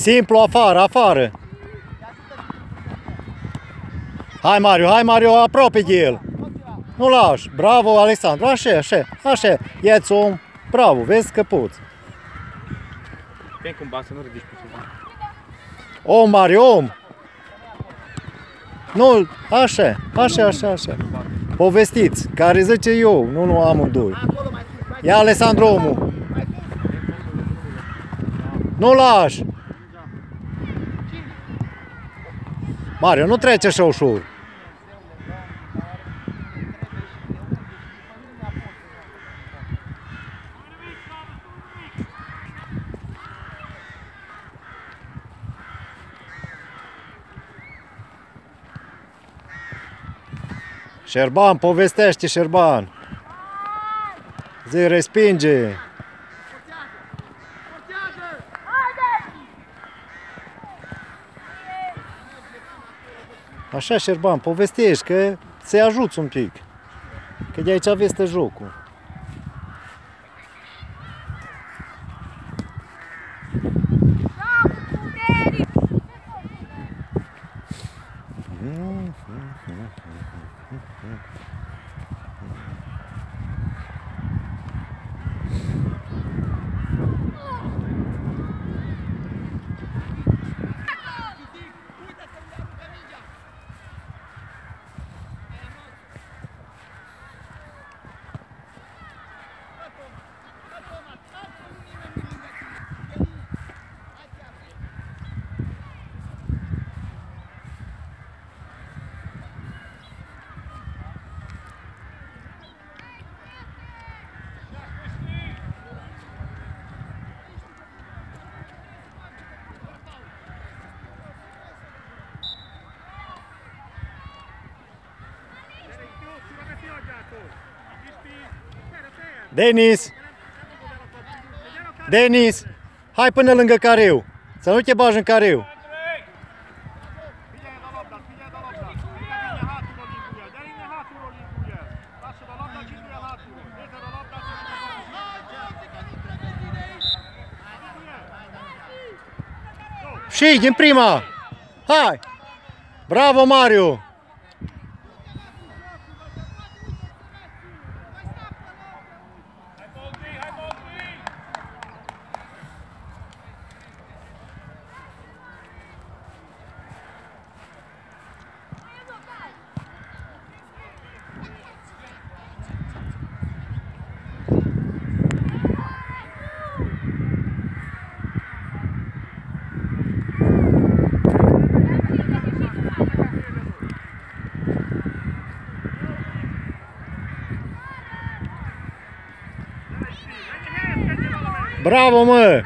Simplu, afară, afară. Hai Mario, aproape de el. Nu lași. Bravo, Alexandru. Așa, așa, așa. Ia-ți om. Bravo, vezi că poți. Vem cum ba să nu ridici puțin. Om, Mario, om. Nu, așa, așa, așa, așa. Povestiți, care zice eu, nu amândoi. Ia Alexandru omul. Nu lași. Mario, nu trece așa ușor. Șerban, povestește, Șerban. Zi, respinge. Așa, Șerban, povestești că ți-i ajuți un pic. Că de aici veste jocul. Denis, hai până lângă careu, să nu te bagi în careu. Și din prima, hai, bravo Mario. Bravo, mă!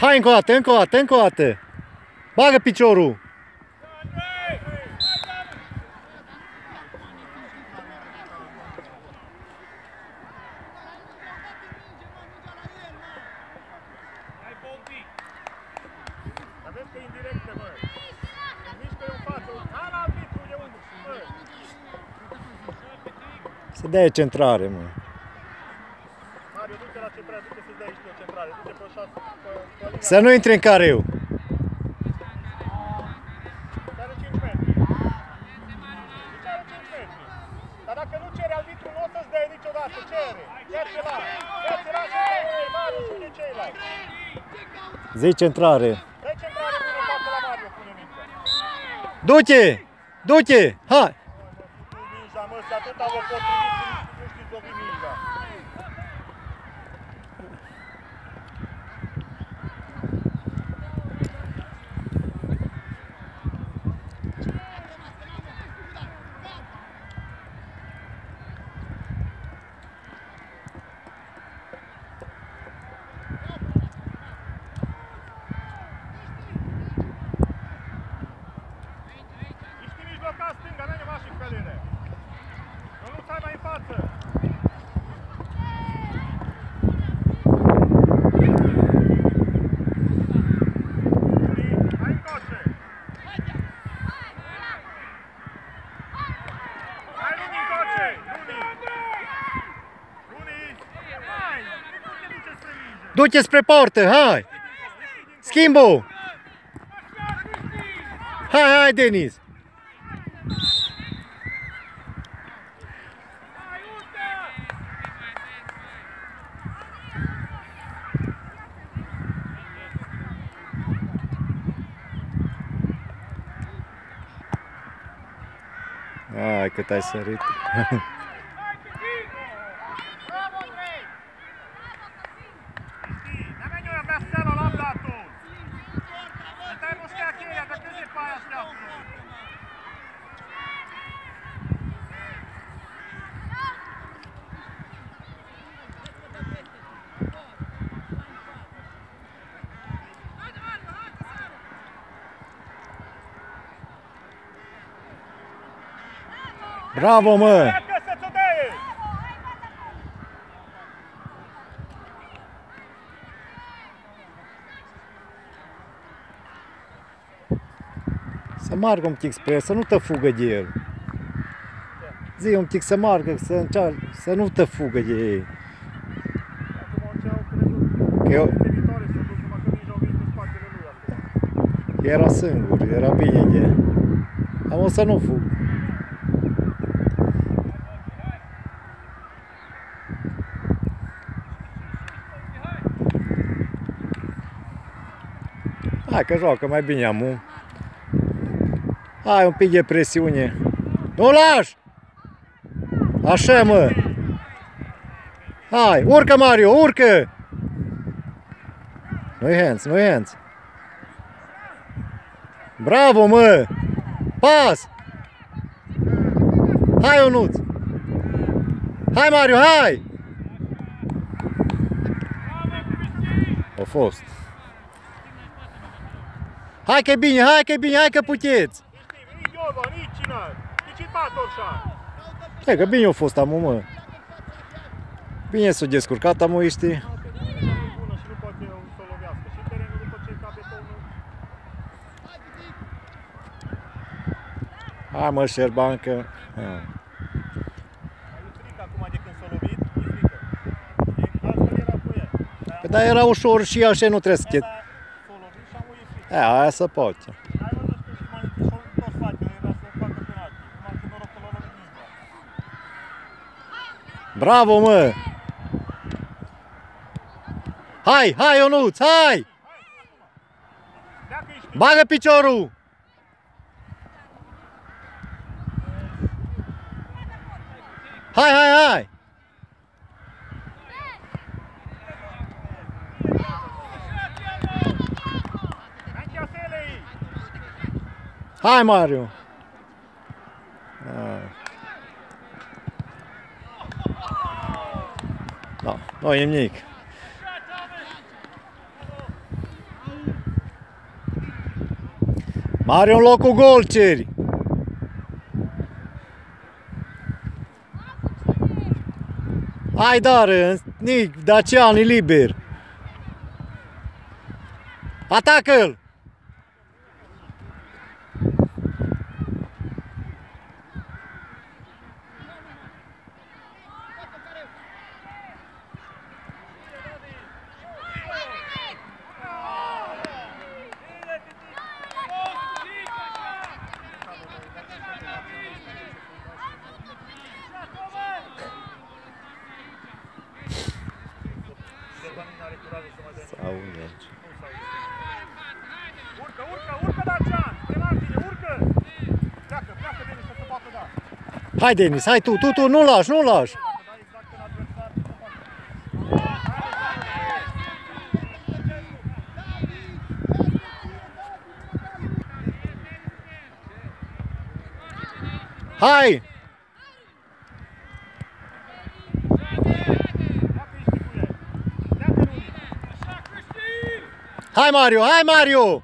Hai încă o dată. Bagă piciorul. Să dea centrare, mă. Mario, du-te la centrare, du-te să-ți dai și tu centrare, du-te pe 6, pe linia. Să nu intre în careu. Are 5 metri. Are 5 metri. Dar dacă nu Zi centrare. Dă-i centrare bună față la Mario, pune mingea. Du-te! Du-te! Hai! Mingea, mă, și atâta vă potriviți, nu știți lovi mingea. Bloca stânga, n-ai nevoie și călere. Nu ți-ai mai în față. Hai încoace. Hai Luni încoace. Luni. Hai. Nu te duce spre minge. Du-te spre poartă, hai! Schimbul! Hai, Denis! Ai, cât ai sărit. Bravo, mă! Să margă un pic spre el, să nu te fugă de el. Zi un pic să margă, să încearcă, să nu te fugă de ei. Era singur, era bine de el. Am o să nu fug. Hai că joacă mai bine amu. Hai un pic de presiune. Nu lași! Așa, mă! Hai, urcă, Mario, urcă! Nu-i hands, nu-i hands. Bravo, mă! Pas! Hai, Ionuț! Hai, Mario, hai! A fost. Hai că e bine, hai că e bine, hai că puteți! Hai că bine a fost amu, mă. Bine s-a descurcat amu, știi? Hai mă, Șerbancă. Păi da, era ușor și așa nu trebuie să te... Aia se poate. Bravo, mă! Hai, hai, Ionuț, hai! Bagă piciorul! Hai, hai, hai! Hai, Mario! Da, nu e nimic. Mario în locul Golceri! Hai, dar, Nic, Dacian e liber! Atacă-l! Urcă, Dacian! Spre margine, urcă! Pleacă, Denis, să se poată da. Hai, Denis, hai tu, nu lași, nu lași. Da exact în adversar, să se poată. Hai! Hai, Mario, hai, Mario!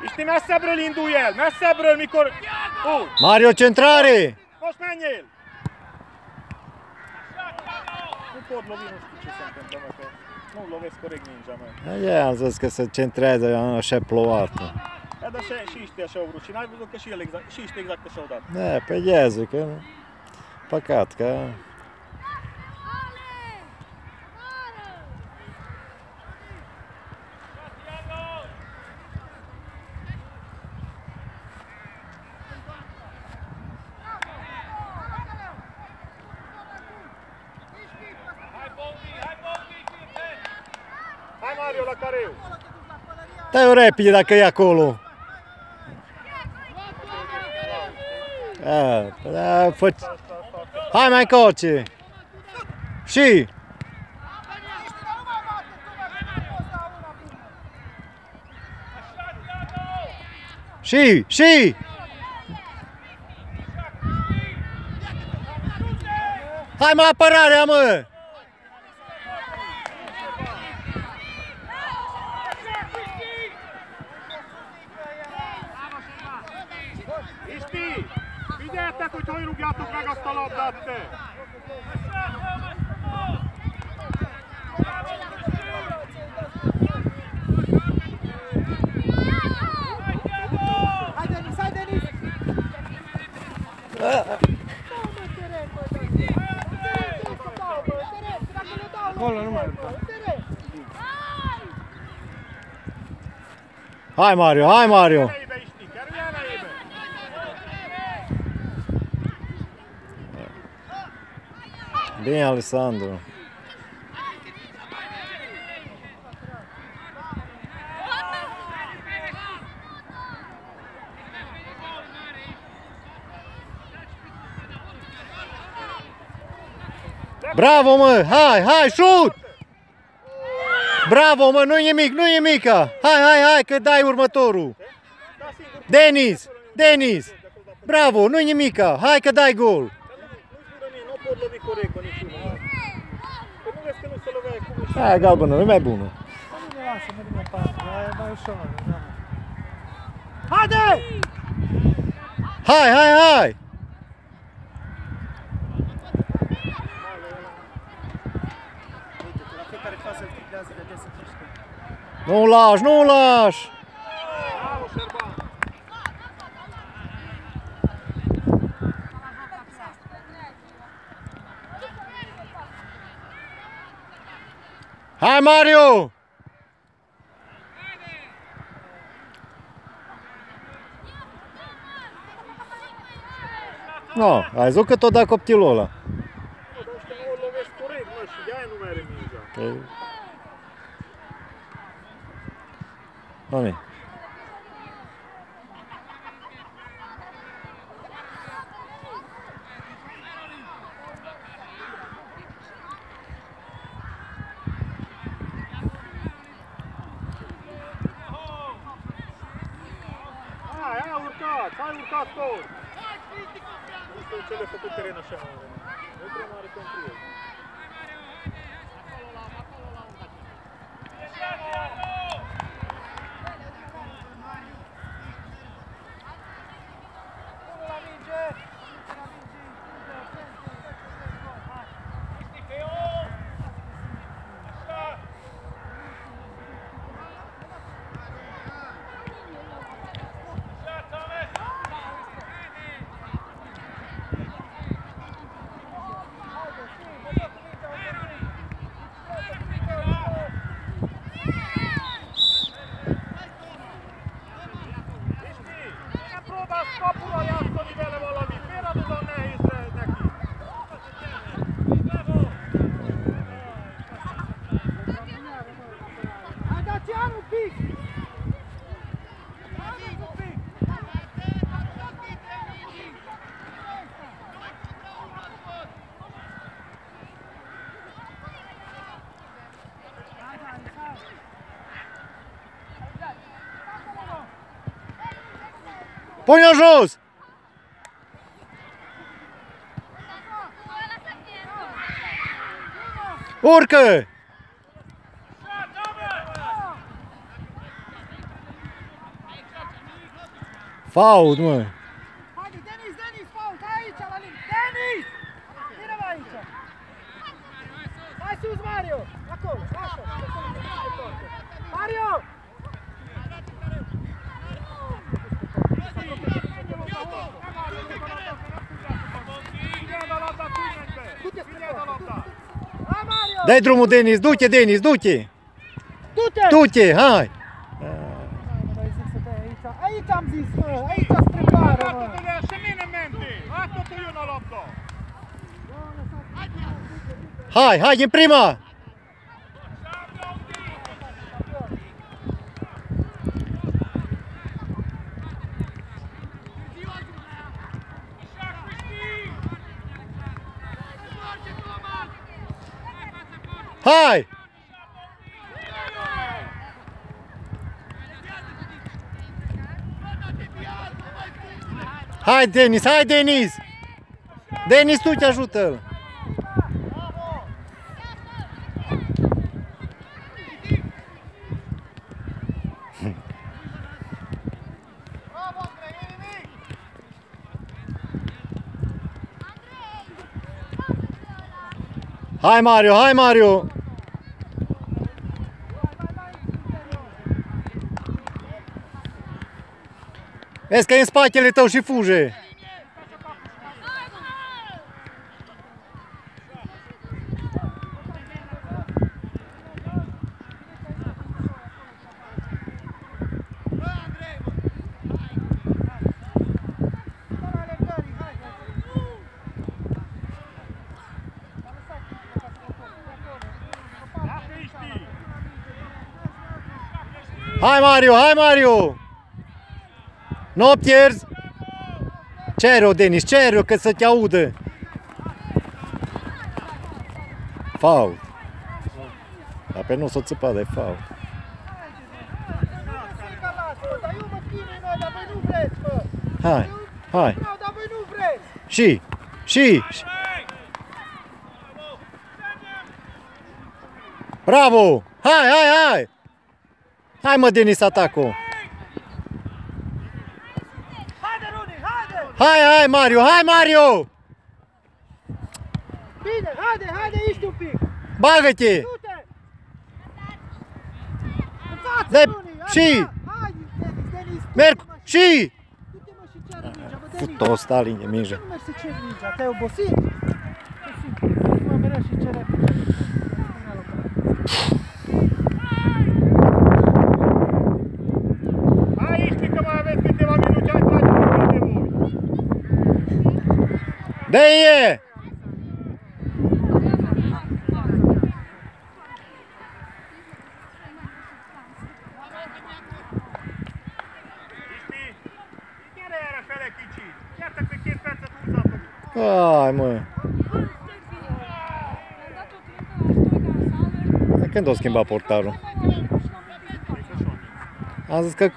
Isti messebbről indulj el! Messebbről, mikor... Mario, centrare! Most menj el! Nu pot lovi, nu știu ce se întâmplă, mă, că nu lovesc corect mingea, mă. Am zis că se centrează așa plouat. Dar și ăștia așa au vrut și n-ai văzut că și ăștia exact așa au dat. Da, pe ghează, că... Păcat, că... Hai, Mario, la careu! Dai-o repede dacă e acolo. Hai mai încoace! Și! Și! Hai mă, apărarea, mă! Isti! Figyeljetek, hogy hogy rúgjátok meg azt a labdát, te! Hai, Denis! Acolo nu mai urcă. Hai, Mario! Bine, Alessandro. Bravo, mă! Hai, șut! Bravo, mă, nu-i nimic! Hai, că dai următorul! Denis! Bravo, nu-i nimica! Hai că dai gol! Nu pot lovi corect cu niciunul. Că nu vezi că nu se lovea cum își... Aia galbenă, nu e mai bună. Nu ne lasă, mergem mai departe, e mai ușor. Haide! Hai! La fiecare fază îl triplează de des să crește. Nu lași! Bravo, Șerban! Hai, Mario! No, ai văzut că tot da copilul ăla. Dar ăștia nu o lovesc corect, mă, și de-aia nu mai are mingea. Doamne. Hai urcat tot! Nu știu ce le-a făcut teren așa mare. Nu prea mare pentru el. Pune-o jos! Urcă! Fault, mă! Haide, Denis, fault, aici, la linie. Denis! Vine aici. Hai sus, Mario! Acolo, așa. Mario! Hai, Mario! Dai drumul, Denis, du-te, Denis, du-te! Du-te! Du-te, hai! Mai zic să dai aici. Aici am zis, mă! Aici spre bară, mă! Hai, hai, din prima! Hai! Hai, Denis, hai, Denis! Denis, tu te ajută-l! Hai, Mario, hai, Mario! Vezi că e în spatele tău și fuge! Hai, Mario, hai, Mario! Nu pierzi! Cere-o, Denis, cere-o, că să te audă! Fault! Dar pe nu s-o țăpa de fault. Hai, hai! Și! Bravo! Hai, hai, hai! Hai, mă, Denis, atacul! Hai, hai, Mario, hai, Mario! Bine, haide, ești un pic! Bagă-te! Du-te! În față, Dai, Runi, așa! și! Hai, Denis, Merg! Și! du-te, mă, și ceară mingea, bă, Denis! Fut-o, Stalin, de mingea. Nu mergi să ceri mingea, te-ai obosit? Mă mereu și cerea mingea. Hai, știi că mai aveți câteva minute, hai, trageți de voi! Dă-i! Hai, mă! Când o schimba portarul? Am zis că...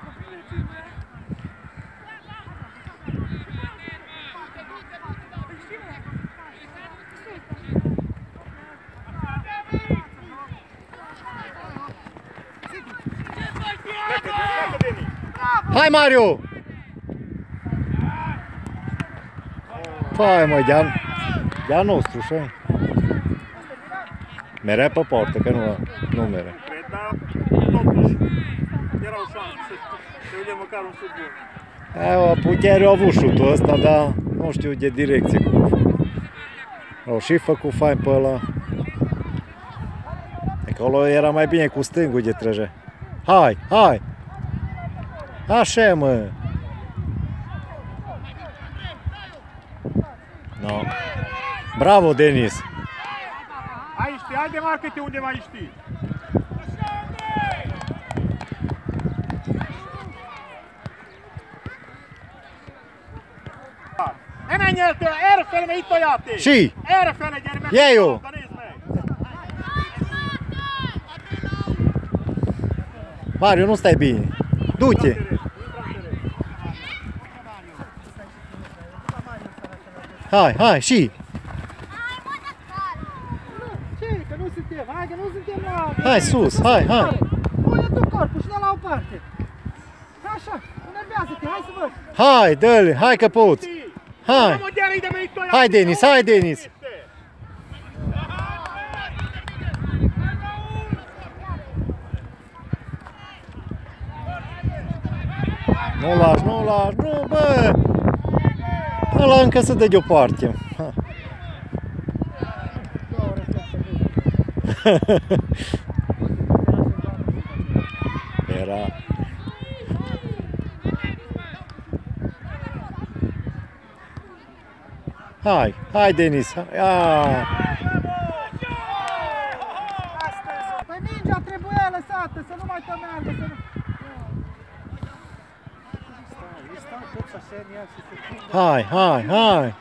Hai, Mario! Hai, mă, de-a nostru, așa. Merea pe poartă, că nu merea. Cred, dar totuși erau șanse să vedem măcar un șut bun. Chiar eu am avut șutul ăsta, dar nu știu de direcție cum a făcut. Au și făcut fain pe ăla. Acolo era mai bine cu stângul de trăgea. Hai, hai! Așa, mă! No. Bravo, Denis! Hai, știi, hai de marcă-te unde mai știi. Emenjeltől, errefele itt a játék! Și! Errefele, gyere meg! Jej-o! Nézd meg! Mario, nu stai bine! Du-te! hai, hai, și! Ce? Că nu suntem, hai că nu suntem la... Hai sus, hai, hai! Pune tu corpul și dă la o parte. Așa, enervează-te, hai să văd. Hai, dă-le, hai că poți! Hai! Hai, Denis, hai, Denis! Nu lași, nu lași, nu, bă! Ăla încă se dă deoparte. Era. Hai, hai, Denis. Ia. Păi mingea trebuia lăsată, să nu mai meargă, să nu... Hai, hai, hai.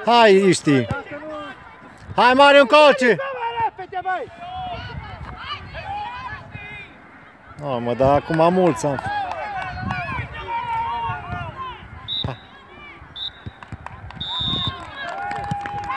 Hai, Iști. Hai, Mario, încoace. Oh, mă, dar acum mulți am.